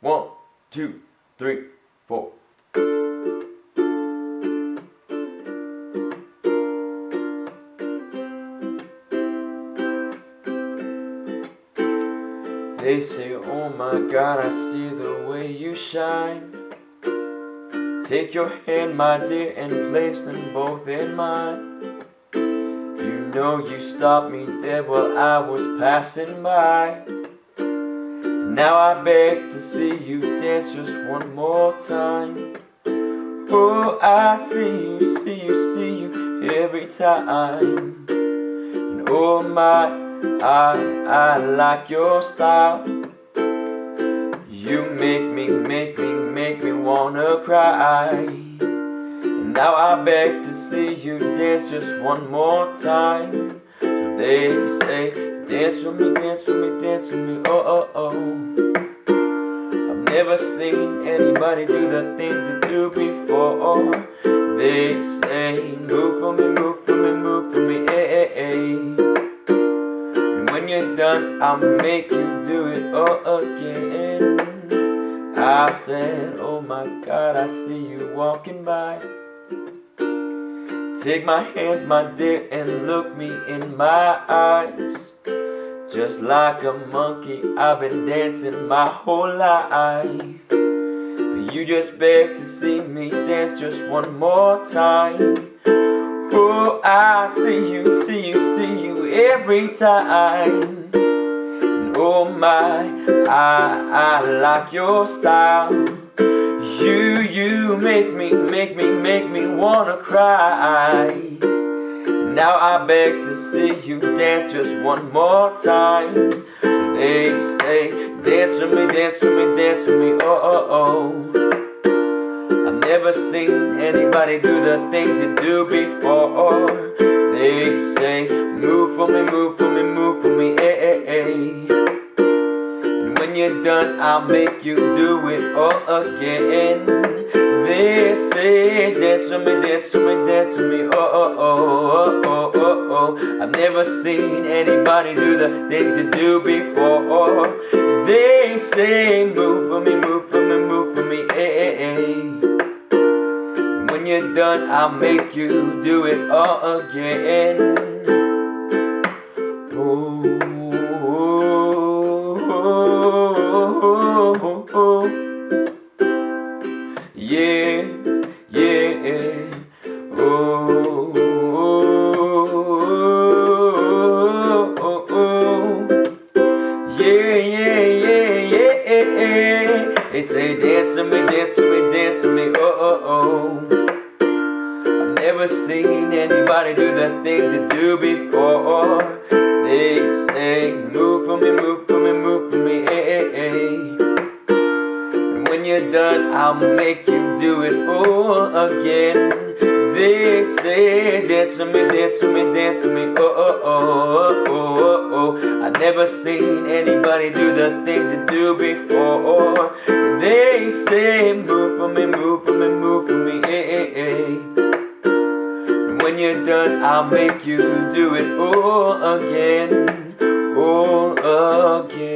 1, 2, 3, 4. They say, oh my God, I see the way you shine. Take your hand, my dear, and place them both in mine. You know you stopped me dead while I was passing by. Now I beg to see you dance just one more time. Oh, I see you every time. And oh my, I like your style. You make me wanna cry. And now I beg to see you dance just one more time. So they say, dance for me, dance for me, dance for me, oh, oh, oh. I've never seen anybody do the things you do before. They say, move for me, move for me, move for me, eh, eh, eh. When you're done, I'll make you do it all again. I said, oh my God, I see you walking by. Take my hand, my dear, and look me in my eyes. Just like a monkey, I've been dancing my whole life. But you just beg to see me dance just one more time. Oh, I see you every time. And oh my, I like your style. You make me wanna cry. Now I beg to see you dance just one more time. So they say, dance for me, dance for me, dance for me, oh, oh, oh. I've never seen anybody do the things you do before. They say, move for me, move for me, move for me, eh, eh, eh. And when you're done, I'll make you do it all again. They say, dance for me, dance for me, dance for me, oh, oh, oh, oh, oh, oh. I've never seen anybody do the things you do before. They say, move for me, move for me, move for me, eh, eh, eh. When you're done, I'll make you do it all again. Oh, oh, oh, oh, oh. Yeah, yeah. Oh, oh, oh, oh. Yeah, yeah, yeah, yeah. They say, dance for me, dance for me, dance for me, oh, oh, oh. Never seen anybody do the things you do before. They say, move for me, move for me, move for me, eh, eh, eh. And when you're done, I'll make you do it all again. They say, dance for me, dance for me, dance for me, oh, oh, oh, oh, oh, oh. I've never seen anybody do the things you do before. They say, move for me, move for me, move for me, eh, eh, eh. When you're done, I'll make you do it all again, all again.